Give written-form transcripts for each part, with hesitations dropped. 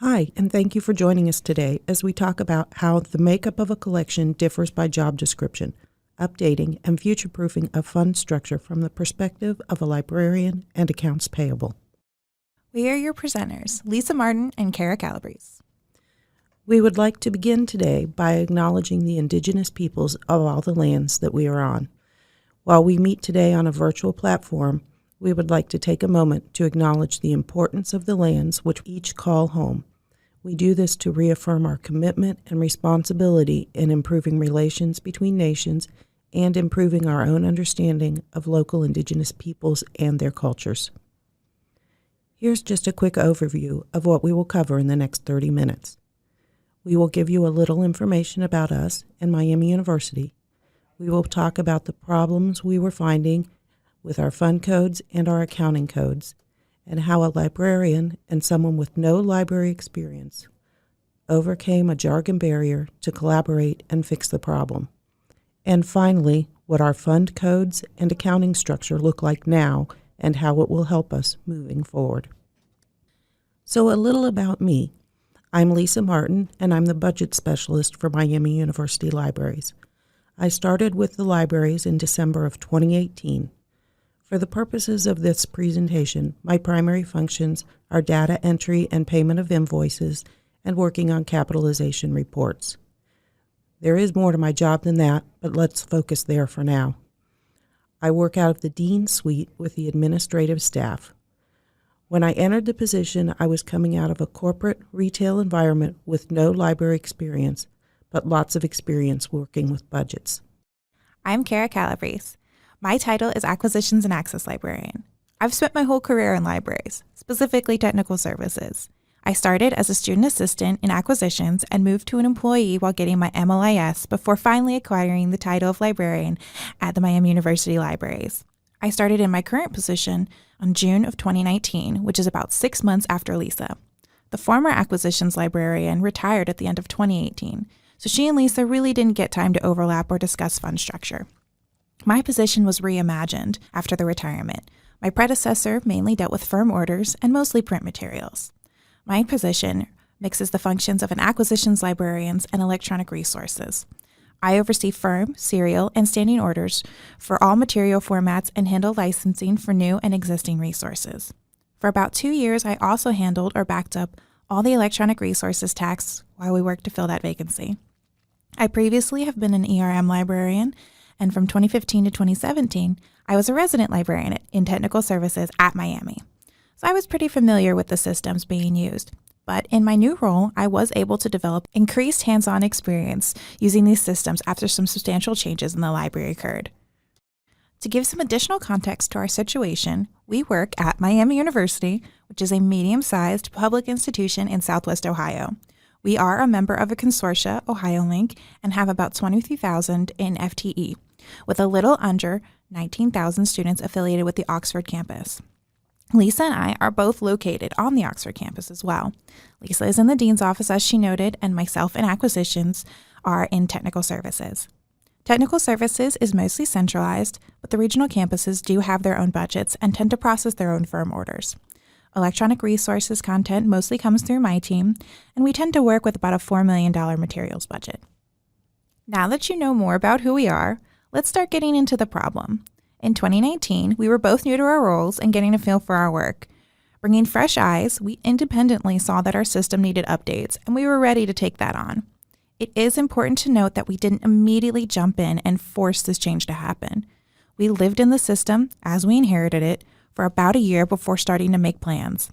Hi, and thank you for joining us today as we talk about how the makeup of a collection differs by job description, updating and future-proofing a fund structure from the perspective of a librarian and accounts payable. We are your presenters, Lisa Martin and Kara Calabrese. We would like to begin today by acknowledging the indigenous peoples of all the lands that we are on. While we meet today on a virtual platform, we would like to take a moment to acknowledge the importance of the lands which each call home. We do this to reaffirm our commitment and responsibility in improving relations between nations and improving our own understanding of local indigenous peoples and their cultures. Here's just a quick overview of what we will cover in the next 30 minutes. We will give you a little information about us and Miami University. We will talk about the problems we were finding with our fund codes and our accounting codes, and how a librarian and someone with no library experience overcame a jargon barrier to collaborate and fix the problem. And finally, what our fund codes and accounting structure look like now and how it will help us moving forward. So a little about me. I'm Lisa Martin, and I'm the budget specialist for Miami University Libraries. I started with the libraries in December of 2018. For the purposes of this presentation, my primary functions are data entry and payment of invoices and working on capitalization reports. There is more to my job than that, but let's focus there for now. I work out of the Dean's Suite with the administrative staff. When I entered the position, I was coming out of a corporate retail environment with no library experience, but lots of experience working with budgets. I'm Kara Calabrese. My title is Acquisitions and Access Librarian. I've spent my whole career in libraries, specifically technical services. I started as a student assistant in acquisitions and moved to an employee while getting my MLIS before finally acquiring the title of librarian at the Miami University Libraries. I started in my current position on June of 2019, which is about 6 months after Lisa. The former acquisitions librarian retired at the end of 2018, so she and Lisa really didn't get time to overlap or discuss fund structure. My position was reimagined after the retirement. My predecessor mainly dealt with firm orders and mostly print materials. My position mixes the functions of an acquisitions librarian and electronic resources. I oversee firm, serial, and standing orders for all material formats and handle licensing for new and existing resources. For about 2 years, I also handled or backed up all the electronic resources tasks while we worked to fill that vacancy. I previously have been an ERM librarian, and from 2015 to 2017, I was a resident librarian in technical services at Miami. So I was pretty familiar with the systems being used. But in my new role, I was able to develop increased hands-on experience using these systems after some substantial changes in the library occurred. To give some additional context to our situation, we work at Miami University, which is a medium-sized public institution in Southwest Ohio. We are a member of a consortia, OhioLink, and have about 23,000 in FTE, with a little under 19,000 students affiliated with the Oxford campus. Lisa and I are both located on the Oxford campus as well. Lisa is in the dean's office, as she noted, and myself and acquisitions are in technical services. Technical services is mostly centralized, but the regional campuses do have their own budgets and tend to process their own firm orders. Electronic resources content mostly comes through my team, and we tend to work with about a $4 million materials budget. Now that you know more about who we are, let's start getting into the problem. In 2019, we were both new to our roles and getting a feel for our work. Bringing fresh eyes, we independently saw that our system needed updates, and we were ready to take that on. It is important to note that we didn't immediately jump in and force this change to happen. We lived in the system, as we inherited it, for about a year before starting to make plans.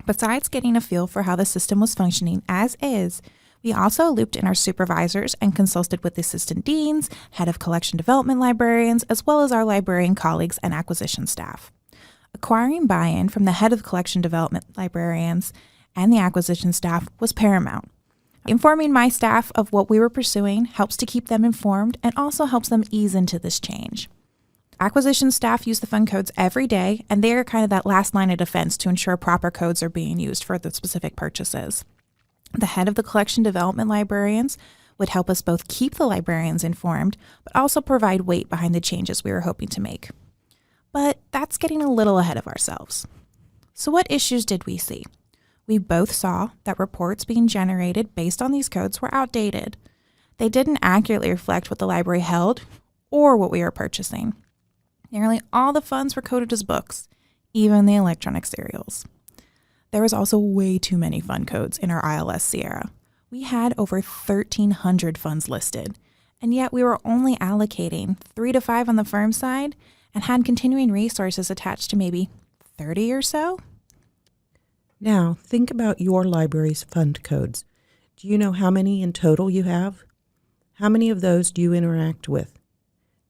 Besides getting a feel for how the system was functioning as is, we also looped in our supervisors and consulted with the assistant deans, head of collection development librarians, as well as our librarian colleagues and acquisition staff. Acquiring buy-in from the head of collection development librarians and the acquisition staff was paramount. Informing my staff of what we were pursuing helps to keep them informed and also helps them ease into this change. Acquisition staff use the fund codes every day, and they are kind of that last line of defense to ensure proper codes are being used for the specific purchases. The head of the collection development librarians would help us both keep the librarians informed, but also provide weight behind the changes we were hoping to make. But that's getting a little ahead of ourselves. So what issues did we see? We both saw that reports being generated based on these codes were outdated. They didn't accurately reflect what the library held or what we were purchasing. Nearly all the funds were coded as books, even the electronic serials. There was also way too many fund codes in our ILS Sierra. We had over 1,300 funds listed, and yet we were only allocating 3 to 5 on the firm side and had continuing resources attached to maybe 30 or so. Now, think about your library's fund codes. Do you know how many in total you have? How many of those do you interact with?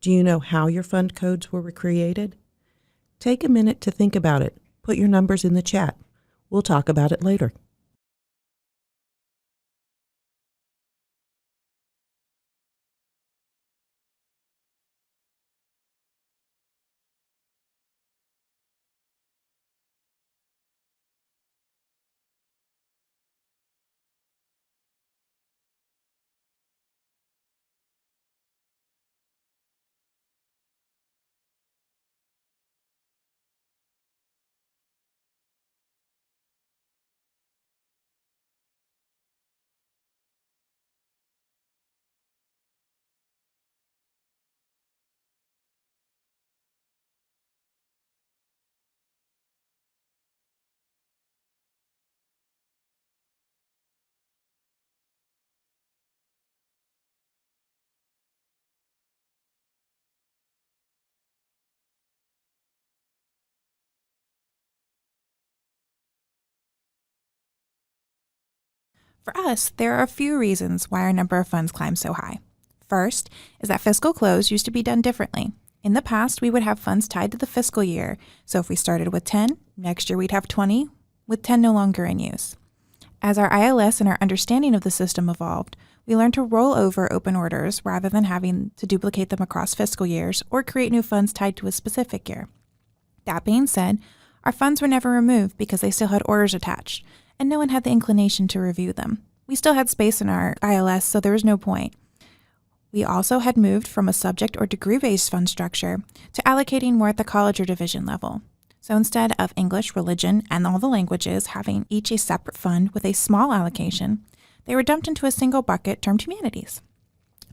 Do you know how your fund codes were created? Take a minute to think about it. Put your numbers in the chat. We'll talk about it later. For us, there are a few reasons why our number of funds climbed so high. First is that fiscal close used to be done differently. In the past, we would have funds tied to the fiscal year, so if we started with 10, next year we'd have 20, with 10 no longer in use. As our ILS and our understanding of the system evolved, we learned to roll over open orders rather than having to duplicate them across fiscal years or create new funds tied to a specific year. That being said, our funds were never removed because they still had orders attached, and no one had the inclination to review them. We still had space in our ILS, so there was no point. We also had moved from a subject or degree-based fund structure to allocating more at the college or division level. So instead of English, religion, and all the languages having each a separate fund with a small allocation, they were dumped into a single bucket termed humanities.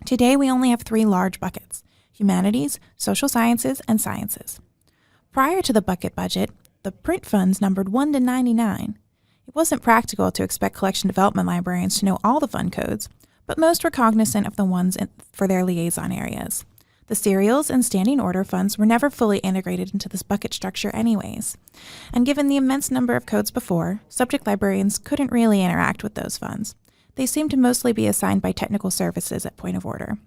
Today, we only have 3 large buckets: humanities, social sciences, and sciences. Prior to the bucket budget, the print funds numbered 1 to 99. It wasn't practical to expect collection development librarians to know all the fund codes, but most were cognizant of the ones for their liaison areas. The serials and standing order funds were never fully integrated into this bucket structure anyways. And given the immense number of codes before, subject librarians couldn't really interact with those funds. They seemed to mostly be assigned by technical services at point of order.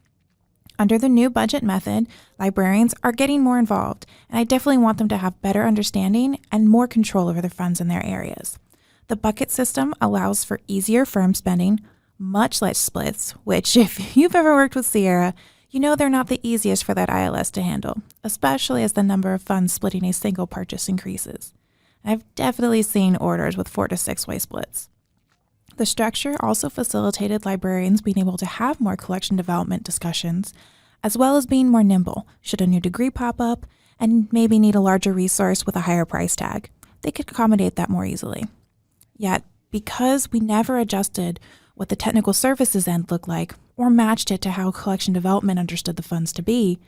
Under the new budget method, librarians are getting more involved, and I definitely want them to have better understanding and more control over their funds in their areas. The bucket system allows for easier firm spending, much less splits, which if you've ever worked with Sierra, you know they're not the easiest for that ILS to handle, especially as the number of funds splitting a single purchase increases. I've definitely seen orders with 4 to 6 way splits. The structure also facilitated librarians being able to have more collection development discussions, as well as being more nimble should a new degree pop up and maybe need a larger resource with a higher price tag. They could accommodate that more easily. Yet, because we never adjusted what the technical services end looked like or matched it to how collection development understood the funds to be,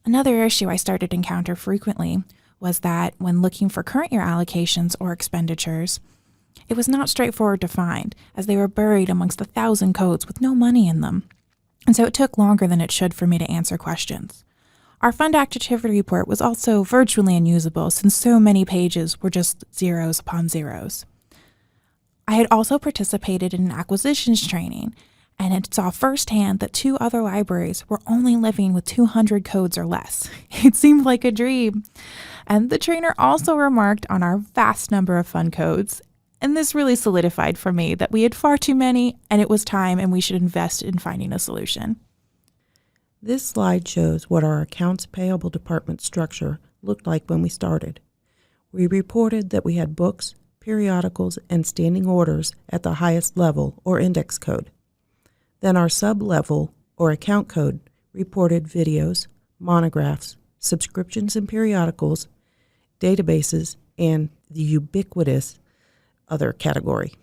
another issue I started to encounter frequently was that when looking for current year allocations or expenditures, it was not straightforward to find, as they were buried amongst 1,000 codes with no money in them. And so it took longer than it should for me to answer questions. Our fund activity report was also virtually unusable since so many pages were just zeros upon zeros. I had also participated in an acquisitions training, and it saw firsthand that 2 other libraries were only living with 200 codes or less. It seemed like a dream. And the trainer also remarked on our vast number of fund codes, and this really solidified for me that we had far too many, and it was time and we should invest in finding a solution. This slide shows what our accounts payable department structure looked like when we started. We reported that we had books, periodicals, and standing orders at the highest level, or index code. Then our sub-level, or account code, reported videos, monographs, subscriptions and periodicals, databases, and the ubiquitous other category.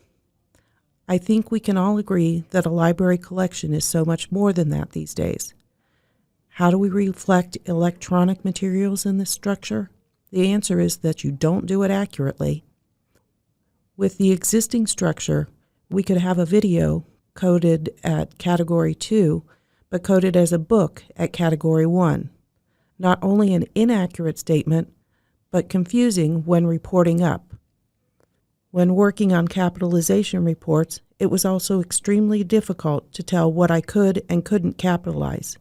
I think we can all agree that a library collection is so much more than that these days. How do we reflect electronic materials in this structure? The answer is that you don't do it accurately. With the existing structure, we could have a video coded at Category 2, but coded as a book at Category 1. Not only an inaccurate statement, but confusing when reporting up. When working on capitalization reports, it was also extremely difficult to tell what I could and couldn't capitalize.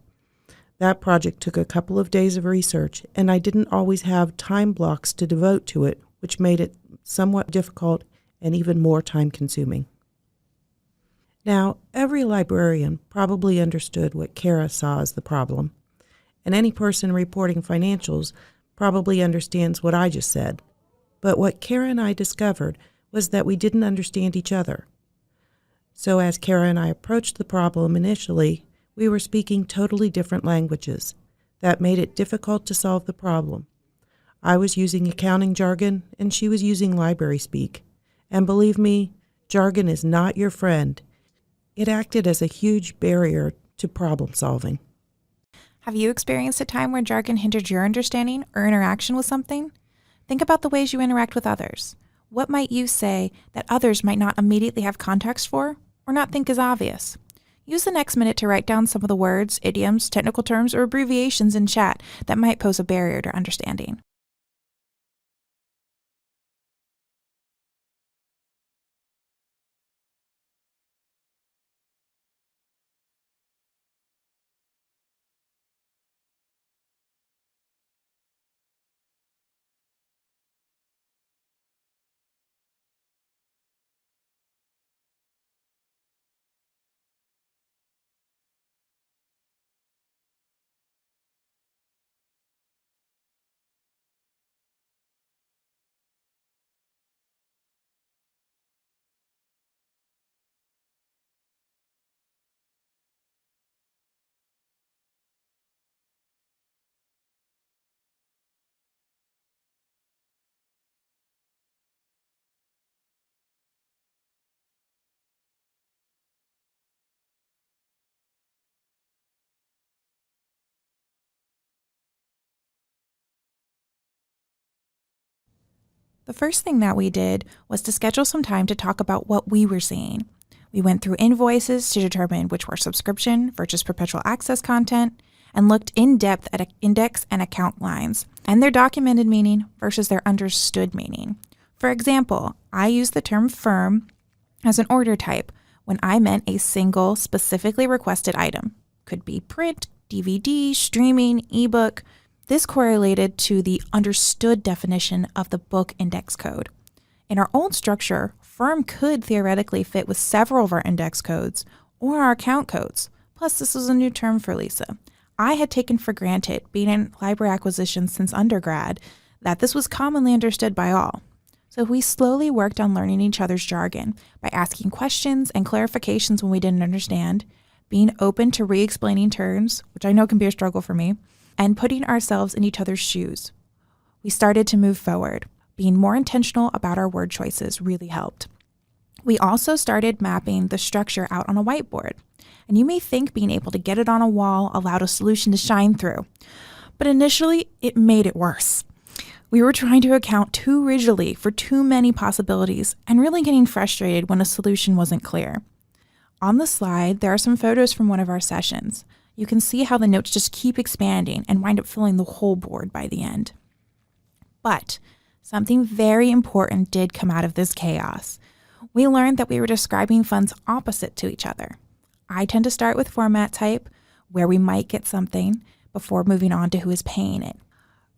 That project took a couple of days of research, and I didn't always have time blocks to devote to it, which made it somewhat difficult and even more time-consuming. Now, every librarian probably understood what Kara saw as the problem, and any person reporting financials probably understands what I just said. But what Kara and I discovered was that we didn't understand each other. So as Kara and I approached the problem initially, we were speaking totally different languages. That made it difficult to solve the problem. I was using accounting jargon, and she was using library speak. And believe me, jargon is not your friend. It acted as a huge barrier to problem solving. Have you experienced a time where jargon hindered your understanding or interaction with something? Think about the ways you interact with others. What might you say that others might not immediately have context for or not think is obvious? Use the next minute to write down some of the words, idioms, technical terms, or abbreviations in chat that might pose a barrier to understanding. The first thing that we did was to schedule some time to talk about what we were seeing. We went through invoices to determine which were subscription versus perpetual access content, and looked in depth at index and account lines and their documented meaning versus their understood meaning. For example, I used the term firm as an order type when I meant a single specifically requested item. Could be print, DVD, streaming, ebook. This correlated to the understood definition of the book index code. In our old structure, firm could theoretically fit with several of our index codes or our account codes. Plus, this was a new term for Lisa. I had taken for granted, being in library acquisitions since undergrad, that this was commonly understood by all. So we slowly worked on learning each other's jargon by asking questions and clarifications when we didn't understand, being open to re-explaining terms, which I know can be a struggle for me, and putting ourselves in each other's shoes. We started to move forward. Being more intentional about our word choices really helped. We also started mapping the structure out on a whiteboard. And you may think being able to get it on a wall allowed a solution to shine through. But initially, it made it worse. We were trying to account too rigidly for too many possibilities and really getting frustrated when a solution wasn't clear. On the slide, there are some photos from one of our sessions. You can see how the notes just keep expanding and wind up filling the whole board by the end. But something very important did come out of this chaos. We learned that we were describing funds opposite to each other. I tend to start with format type, where we might get something, before moving on to who is paying it.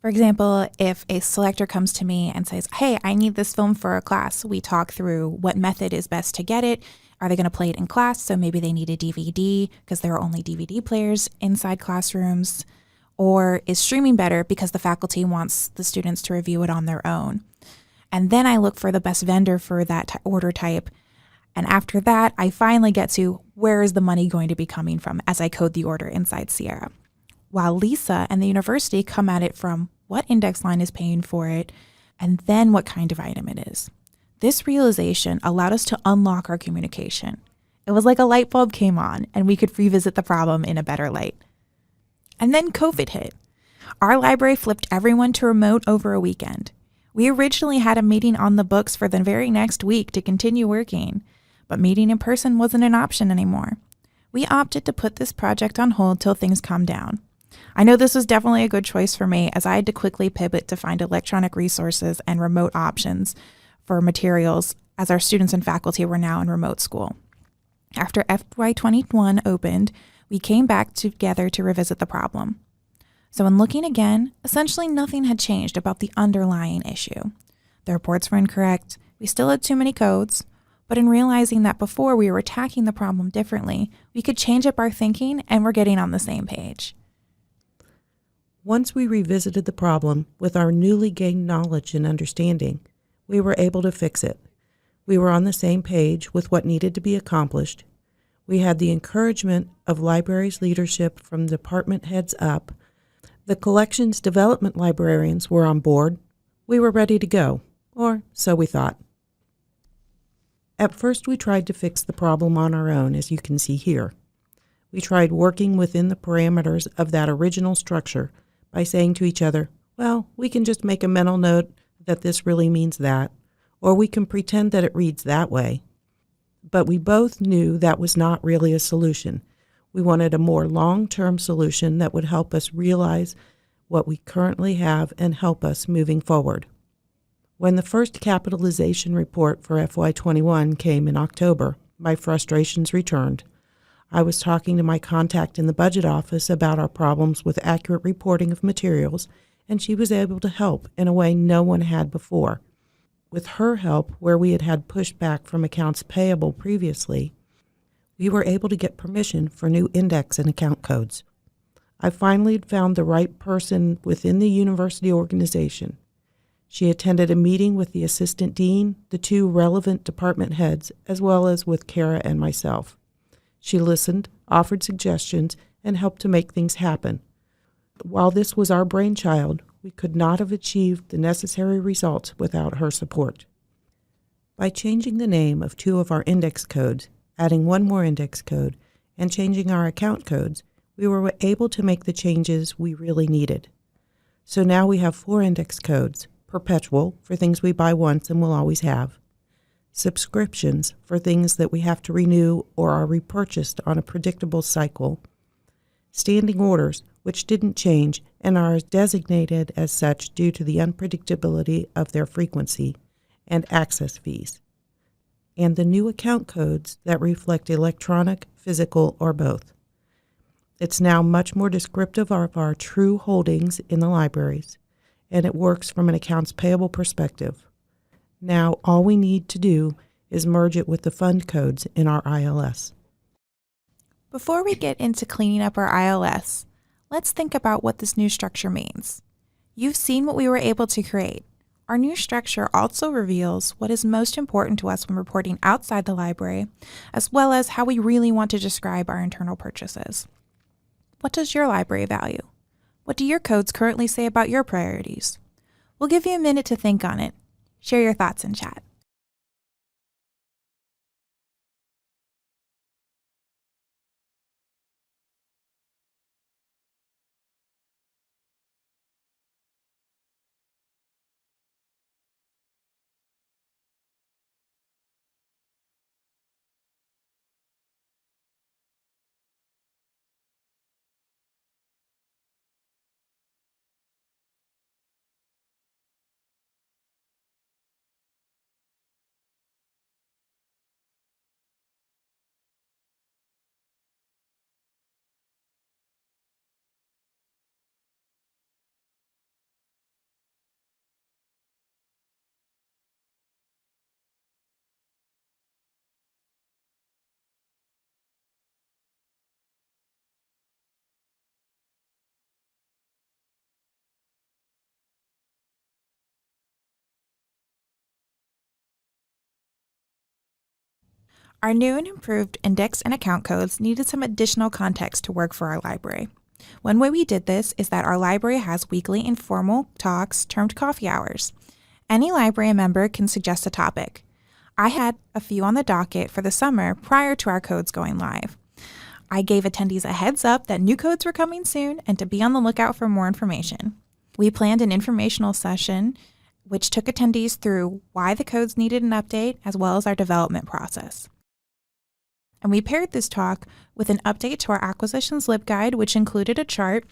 For example, if a selector comes to me and says, hey, I need this film for a class, we talk through what method is best to get it. Are they going to play it in class? So maybe they need a DVD because there are only DVD players inside classrooms. Or is streaming better because the faculty wants the students to review it on their own? And then I look for the best vendor for that order type. And after that, I finally get to where is the money going to be coming from as I code the order inside Sierra. While Lisa and the university come at it from what index line is paying for it, and then what kind of item it is. This realization allowed us to unlock our communication. It was like a light bulb came on and we could revisit the problem in a better light. And then COVID hit. Our library flipped everyone to remote over a weekend. We originally had a meeting on the books for the very next week to continue working, but meeting in person wasn't an option anymore. We opted to put this project on hold till things calmed down. I know this was definitely a good choice for me, as I had to quickly pivot to find electronic resources and remote options for materials, as our students and faculty were now in remote school. After FY21 opened, we came back together to revisit the problem. So in looking again, essentially nothing had changed about the underlying issue. The reports were incorrect, we still had too many codes, but in realizing that before we were attacking the problem differently, we could change up our thinking and we're getting on the same page. Once we revisited the problem with our newly gained knowledge and understanding, we were able to fix it. We were on the same page with what needed to be accomplished. We had the encouragement of libraries leadership from department heads up. The collections development librarians were on board. We were ready to go, or so we thought. At first, we tried to fix the problem on our own, as you can see here. We tried working within the parameters of that original structure by saying to each other, well, we can just make a mental note that this really means that, or we can pretend that it reads that way. But we both knew that was not really a solution. We wanted a more long-term solution that would help us realize what we currently have and help us moving forward. When the first capitalization report for FY21 came in October, my frustrations returned. I was talking to my contact in the budget office about our problems with accurate reporting of materials, and she was able to help in a way no one had before. With her help, where we had pushback from accounts payable previously, we were able to get permission for new index and account codes. I finally found the right person within the university organization. She attended a meeting with the assistant dean, the two relevant department heads, as well as with Kara and myself. She listened, offered suggestions, and helped to make things happen. While this was our brainchild, we could not have achieved the necessary results without her support. By changing the name of two of our index codes, adding one more index code, and changing our account codes, we were able to make the changes we really needed. So now we have 4 index codes: perpetual, for things we buy once and will always have; subscriptions, for things that we have to renew or are repurchased on a predictable cycle; standing orders, which didn't change and are designated as such due to the unpredictability of their frequency; and access fees; and the new account codes that reflect electronic, physical, or both. It's now much more descriptive of our true holdings in the libraries, and it works from an accounts payable perspective. Now all we need to do is merge it with the fund codes in our ILS. Before we get into cleaning up our ILS, let's think about what this new structure means. You've seen what we were able to create. Our new structure also reveals what is most important to us when reporting outside the library, as well as how we really want to describe our internal purchases. What does your library value? What do your codes currently say about your priorities? We'll give you a minute to think on it. Share your thoughts in chat. Our new and improved index and account codes needed some additional context to work for our library. One way we did this is that our library has weekly informal talks termed coffee hours. Any library member can suggest a topic. I had a few on the docket for the summer prior to our codes going live. I gave attendees a heads up that new codes were coming soon and to be on the lookout for more information. We planned an informational session which took attendees through why the codes needed an update as well as our development process. And we paired this talk with an update to our acquisitions LibGuide, which included a chart,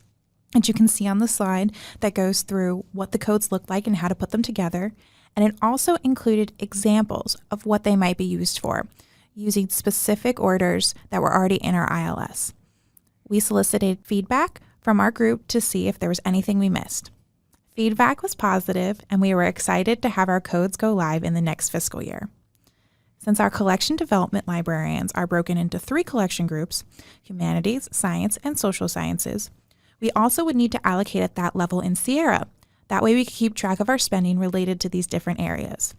as you can see on the slide, that goes through what the codes look like and how to put them together. And it also included examples of what they might be used for, using specific orders that were already in our ILS. We solicited feedback from our group to see if there was anything we missed. Feedback was positive, and we were excited to have our codes go live in the next fiscal year. Since our collection development librarians are broken into 3 collection groups, humanities, science, and social sciences, we also would need to allocate at that level in Sierra. That way we could keep track of our spending related to these different areas.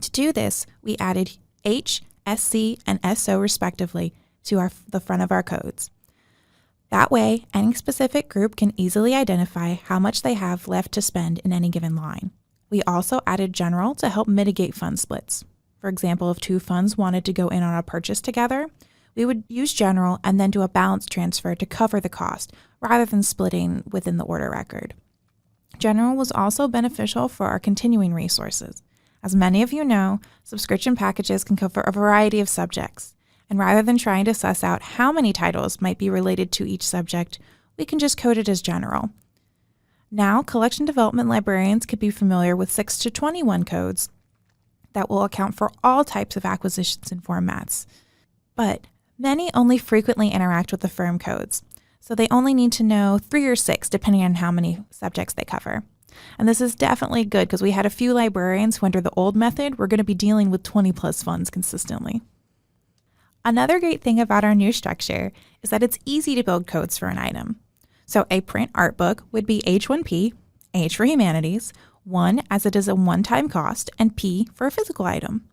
To do this, we added H, SC, and SO respectively to the front of our codes. That way, any specific group can easily identify how much they have left to spend in any given line. We also added general to help mitigate fund splits. For example, if 2 funds wanted to go in on a purchase together, we would use general and then do a balance transfer to cover the cost rather than splitting within the order record. General was also beneficial for our continuing resources. As many of you know, subscription packages can cover a variety of subjects, and rather than trying to suss out how many titles might be related to each subject, we can just code it as general. Now, collection development librarians could be familiar with 6 to 21 codes that will account for all types of acquisitions and formats. But many only frequently interact with the firm codes, so they only need to know 3 or 6 depending on how many subjects they cover. And this is definitely good because we had a few librarians who under the old method were going to be dealing with 20 plus funds consistently. Another great thing about our new structure is that it's easy to build codes for an item. So a print art book would be H1P, H for humanities, 1 as it is a one-time cost, and P for a physical item.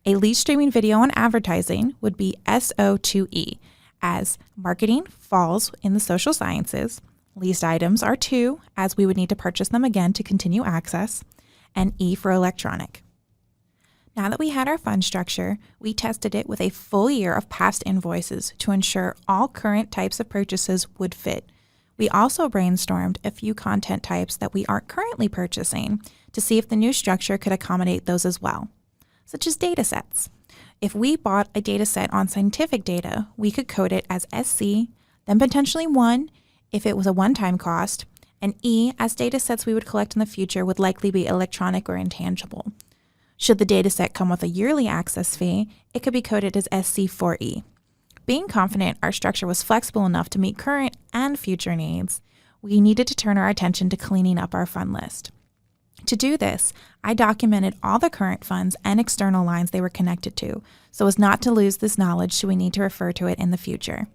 A lead streaming video and advertising would be SO2E, as marketing falls in the social sciences, leased items are 2, as we would need to purchase them again to continue access, and E for electronic. Now that we had our fund structure, we tested it with a full year of past invoices to ensure all current types of purchases would fit. We also brainstormed a few content types that we aren't currently purchasing to see if the new structure could accommodate those as well, such as data sets. If we bought a data set on scientific data, we could code it as SC, then potentially 1 if it was a one-time cost, and E as data sets we would collect in the future would likely be electronic or intangible. Should the data set come with a yearly access fee, it could be coded as SC4E. Being confident our structure was flexible enough to meet current and future needs, we needed to turn our attention to cleaning up our fund list. To do this, I documented all the current funds and external lines they were connected to, so as not to lose this knowledge should we need to refer to it in the future.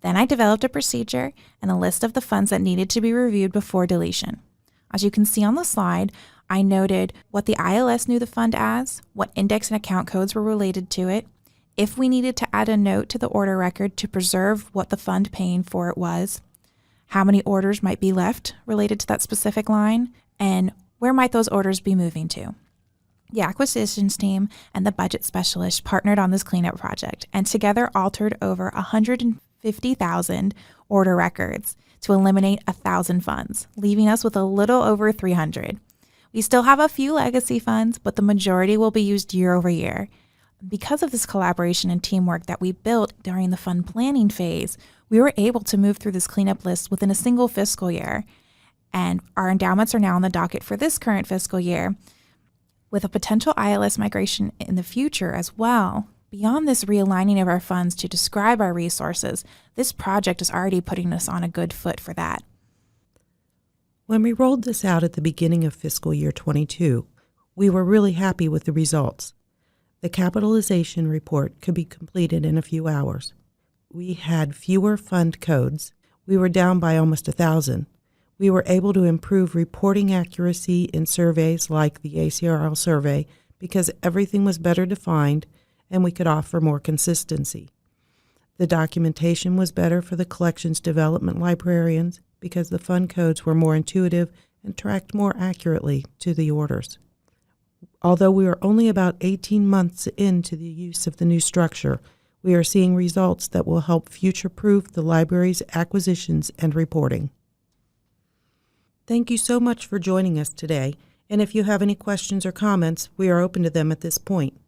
Then I developed a procedure and a list of the funds that needed to be reviewed before deletion. As you can see on the slide, I noted what the ILS knew the fund as, what index and account codes were related to it, if we needed to add a note to the order record to preserve what the fund paying for it was, how many orders might be left related to that specific line, and where might those orders be moving to. The acquisitions team and the budget specialist partnered on this cleanup project and together altered over 150,000 order records to eliminate 1,000 funds, leaving us with a little over 300. We still have a few legacy funds, but the majority will be used year over year. Because of this collaboration and teamwork that we built during the fund planning phase, we were able to move through this cleanup list within a single fiscal year. And our endowments are now on the docket for this current fiscal year, with a potential ILS migration in the future as well. Beyond this realigning of our funds to describe our resources, this project is already putting us on a good foot for that. When we rolled this out at the beginning of fiscal year 22, we were really happy with the results. The capitalization report could be completed in a few hours. We had fewer fund codes. We were down by almost 1,000. We were able to improve reporting accuracy in surveys like the ACRL survey because everything was better defined and we could offer more consistency. The documentation was better for the collections development librarians because the fund codes were more intuitive and tracked more accurately to the orders. Although we are only about 18 months into the use of the new structure, we are seeing results that will help future-proof the library's acquisitions and reporting. Thank you so much for joining us today, and if you have any questions or comments, we are open to them at this point.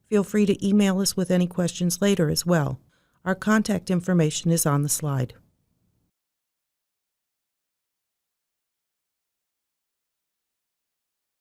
Feel free to email us with any questions later as well. Our contact information is on the slide.